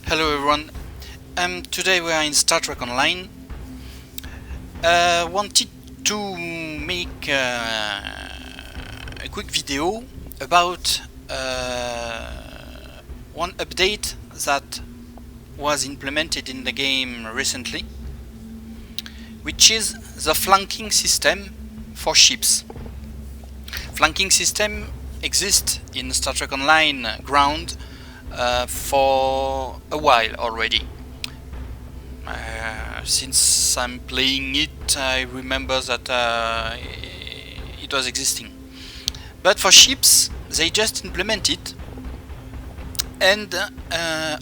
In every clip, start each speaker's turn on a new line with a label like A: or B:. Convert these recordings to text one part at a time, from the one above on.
A: Hello everyone. Today we are in Star Trek Online. Wanted to make a quick video about one update that was implemented in the game recently, which is the flanking system for ships. Flanking system exists in Star Trek Online ground for a while already. Since I'm playing it, I remember that it was existing. But for ships, they just implement it, and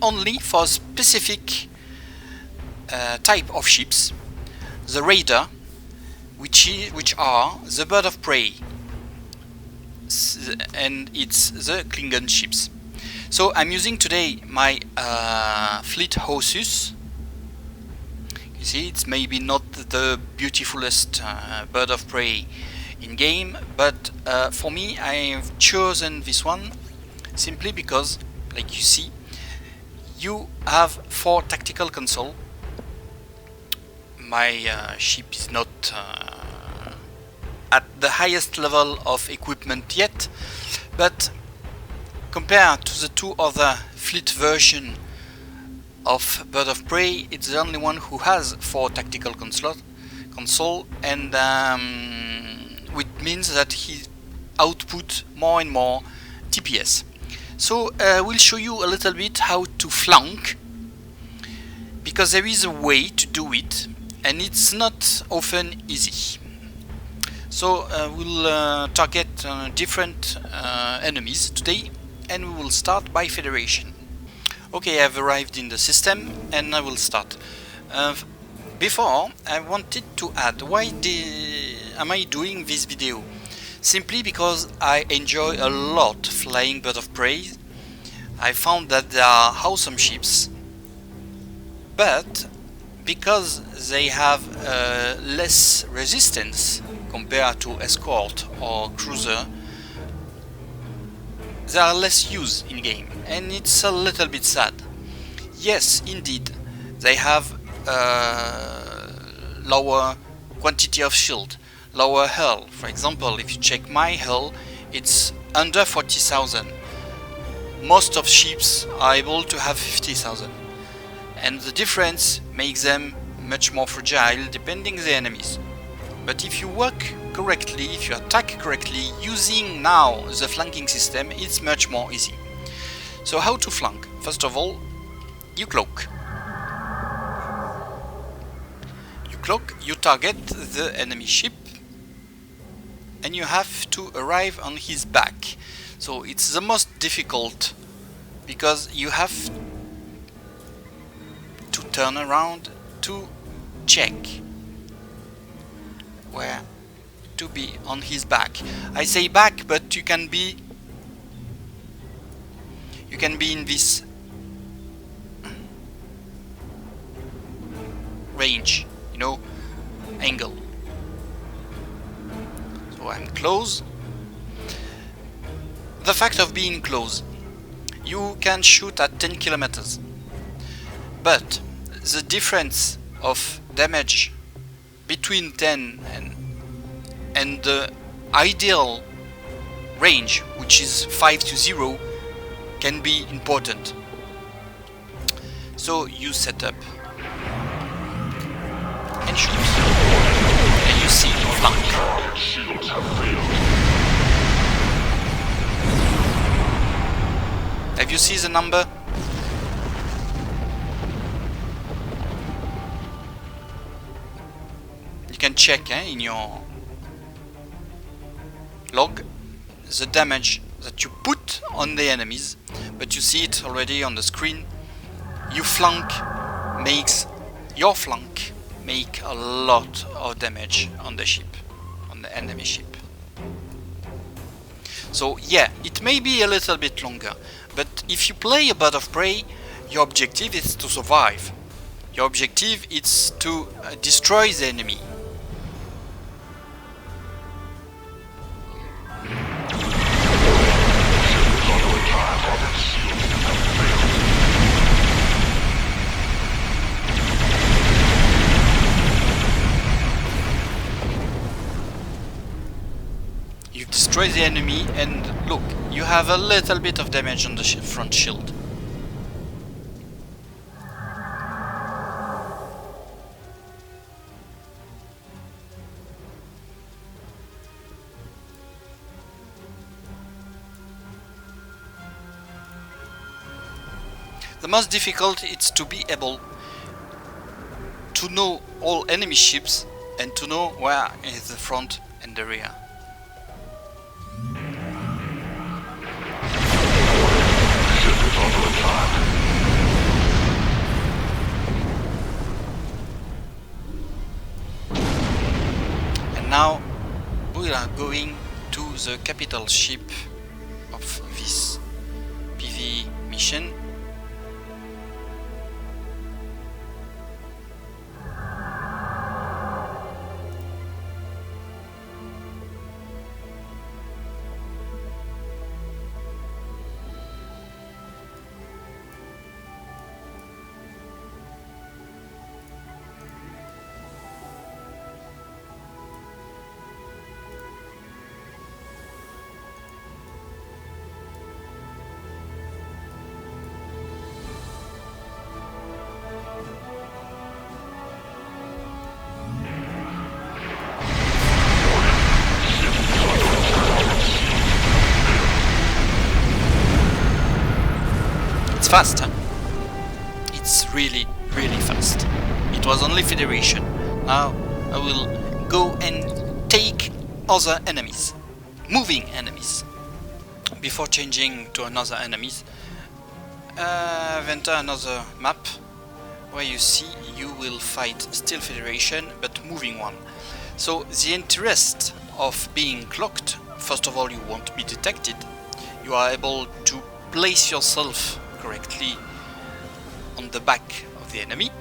A: only for specific type of ships, the raider, which are the bird of prey, and it's the Klingon ships. So I'm using today my fleet Hosus. You see, it's maybe not the beautifulest bird of prey in game, but for me I've chosen this one simply because, like you see, you have 4 tactical console. My ship is not at the highest level of equipment yet, but compared to the 2 other fleet version of Bird of Prey, it's the only one who has 4 tactical console, and which means that he output more and more TPS. So we'll show you a little bit how to flank, because there is a way to do it, and it's not often easy. So we'll target different enemies today, and we will start by Federation. Okay, I've arrived in the system and I will start. Before, I wanted to add, why am I doing this video? Simply because I enjoy a lot flying Bird of Prey. I found that they are awesome ships, but because they have less resistance compared to escort or cruiser, they are less used in game, and it's a little bit sad. Yes, indeed, they have lower quantity of shield, lower hull. For example, if you check my hull, it's under 40,000. Most of ships are able to have 50,000, and the difference makes them much more fragile depending the enemies. But if you work correctly, if you attack correctly using now the flanking system, it's much more easy. So how to flank? First of all, you cloak. You target the enemy ship, and you have to arrive on his back. So it's the most difficult, because you have to turn around to check where to be on his back. I say back, but you can be in this range, angle. So I'm close. The fact of being close, you can shoot at 10 kilometers, but the difference of damage between 10 and the ideal range, which is 5 to 0, can be important. So you set up and shoot, and you see flank. Have you seen the number? You can check in your log the damage that you put on the enemies, but you see it already on the screen. Your flank makes a lot of damage on the ship, on the enemy ship. So yeah, it may be a little bit longer, but if you play a Bird of Prey, your objective is to survive. Your objective is to destroy the enemy. destroy the enemy, and look, you have a little bit of damage on the front shield. The most difficult is to be able to know all enemy ships and to know where is the front and the rear. And now we are going to the capital ship of this PvE mission. Fast, huh? It's really fast. It was only Federation. Now I will go and take other enemies, moving enemies. Before changing to another enemies, I've entered another map where you see you will fight still Federation but moving one. So the interest of being cloaked, first of all you won't be detected, you are able to place yourself correctly on the back of the enemy.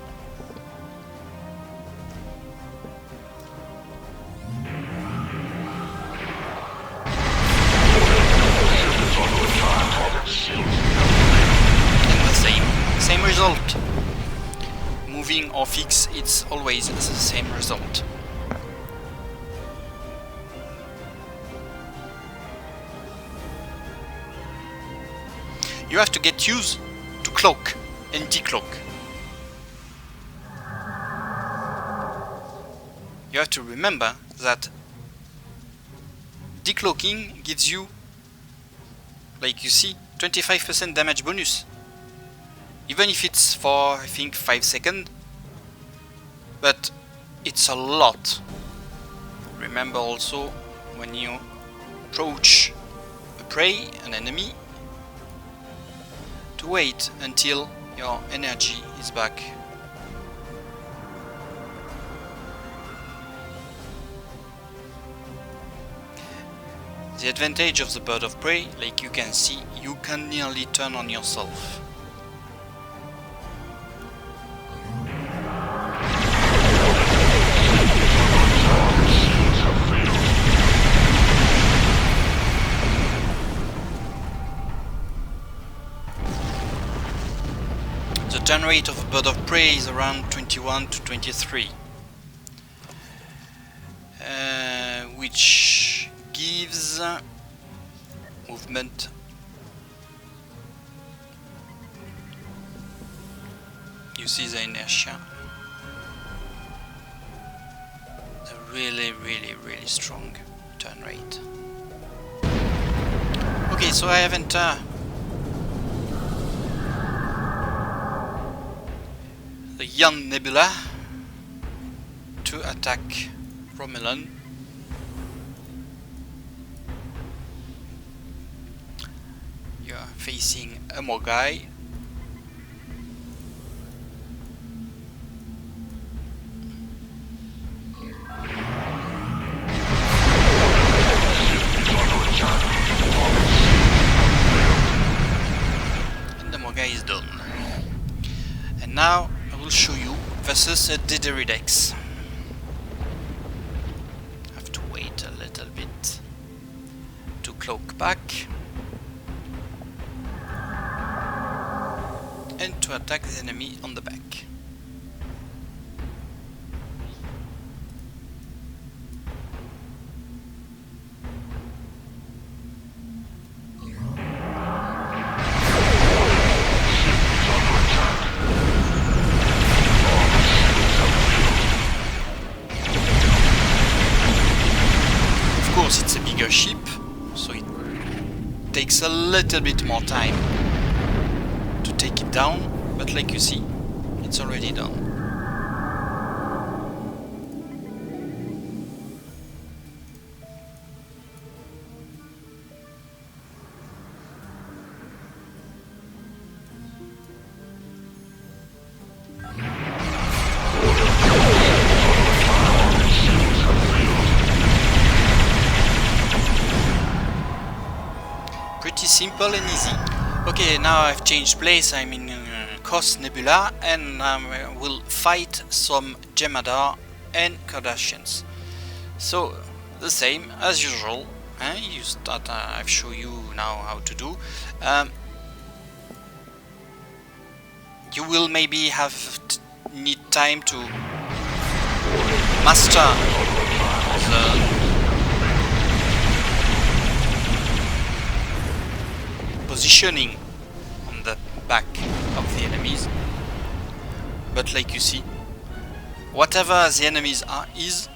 A: And the same result. Moving or fix, it's always the same result. You have to get used to cloak and decloak. You have to remember that decloaking gives you, like you see, 25% damage bonus. Even if it's for, I think, 5 seconds. But it's a lot. Remember also, when you approach a prey, an enemy, to wait until your energy is back. The advantage of the bird of prey, like you can see, you can nearly turn on yourself. The turn rate of a bird of prey is around 21 to 23, which gives movement you see the inertia, a really strong turn rate. Okay, so I have entered the Yan Nebula to attack Romulan. You are facing a Mogai. And the Mogai is done. And now I will show you versus a Dideridex. Have to wait a little bit to cloak back and to attack the enemy on the back. bigger ship, so it takes a little bit more time to take it down, but like you see, it's already done. Pretty simple and easy. Okay, now I've changed place. I'm in Kos Nebula and will fight some Jem'Hadar and Cardassians. So the same as usual. You start. I've shown you now how to do. You will maybe need time to master the positioning on the back of the enemies, but like you see, whatever the enemies is,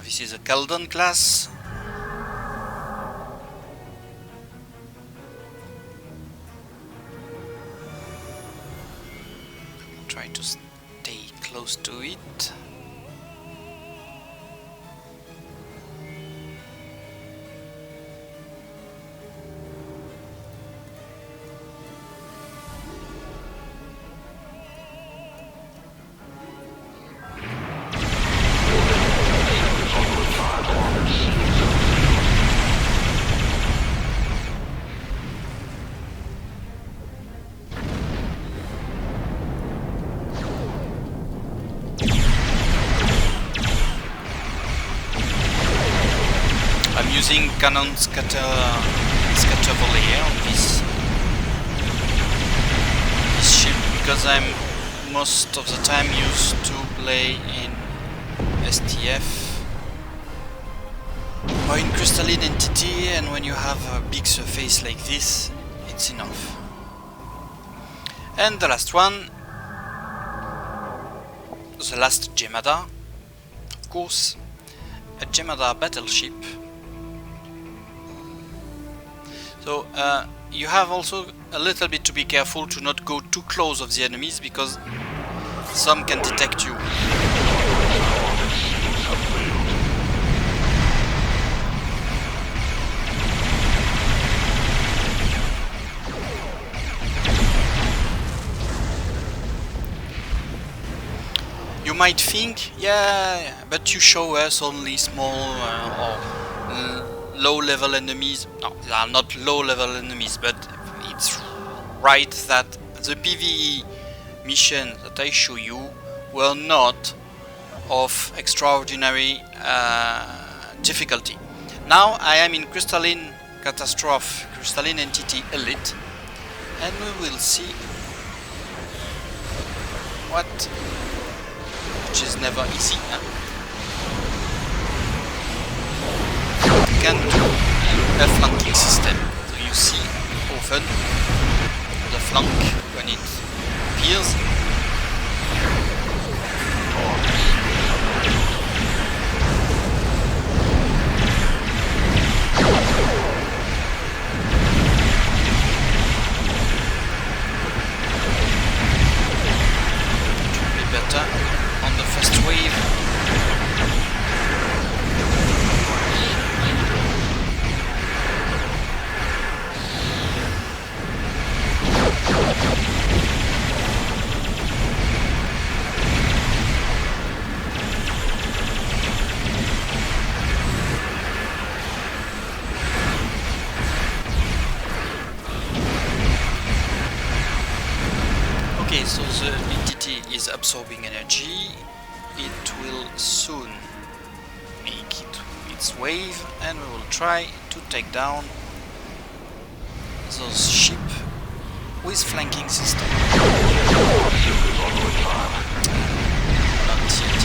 A: this is a Kaldon class. Try to stay close to it. Using cannon scatter volley on this ship because I'm most of the time used to play in STF or in crystalline entity, and when you have a big surface like this, it's enough. And the last one, the last Jem'Hadar, of course, a Jem'Hadar battleship. So you have also a little bit to be careful to not go too close of the enemies because some can detect you. You might think, yeah, but you show us only small or low-level enemies. No, they are not low-level enemies, but it's right that the PvE mission that I show you were not of extraordinary difficulty. Now I am in Crystalline Catastrophe, Crystalline Entity Elite, and we will see what, which is never easy. Can do a flanking system. So you see often the flank when it appears. It will be better on the first wave. Okay, so the entity is absorbing energy. It will soon make its wave, and we will try to take down those ships with flanking system. Not yet.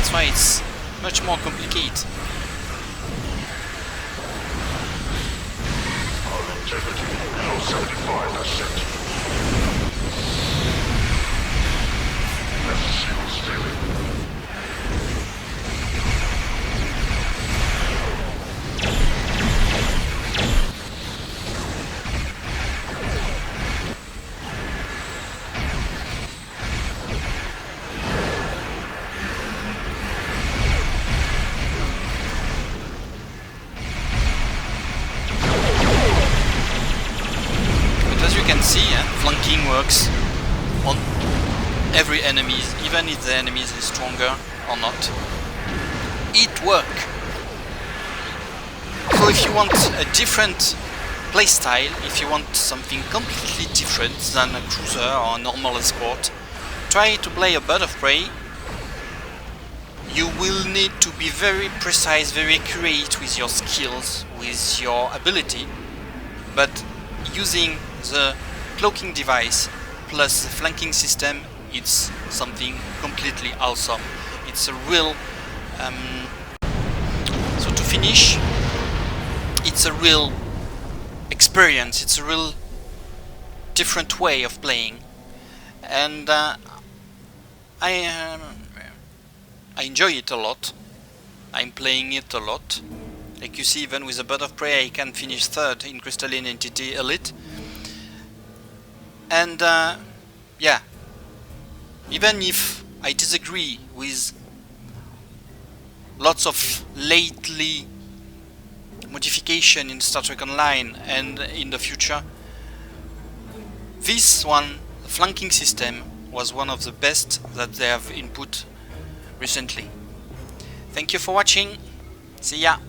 A: That's why it's much more complicated.
B: Activity below 75%. Left shields failing.
A: As you can see, flanking works on every enemy, even if the enemy is stronger or not. It works. So if you want a different playstyle, if you want something completely different than a cruiser or a normal escort, try to play a Bird of Prey. You will need to be very precise, very accurate with your skills, with your ability, but using the cloaking device plus the flanking system, it's something completely awesome. It's a real so to finish, it's a real experience, it's a real different way of playing, and I enjoy it a lot. I'm playing it a lot. Like you see, even with a Bird of Prey, I can finish third in Crystalline Entity Elite. And yeah, even if I disagree with lots of lately modification in Star Trek Online and in the future, this one, the flanking system, was one of the best that they have input recently. Thank you for watching. See ya.